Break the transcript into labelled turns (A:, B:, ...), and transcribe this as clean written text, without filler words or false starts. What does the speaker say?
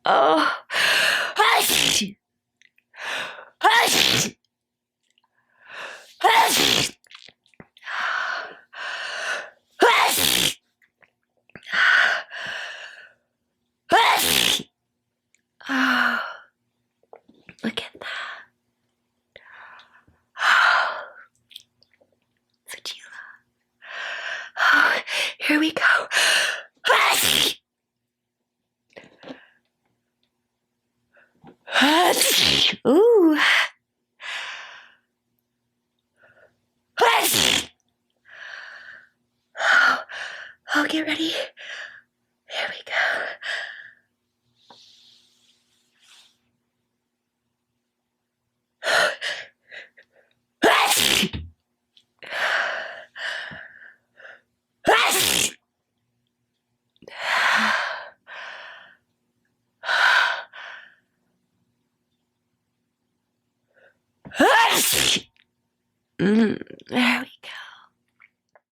A: Oh. Hush. Hush. Hush. Hush. Hush. Oh, look at that. Oh, Fajila. Oh, here we go. Hush. Hush. Ooh. Hush. Oh, get ready. Here we go. Hush. Hush. Hush. There we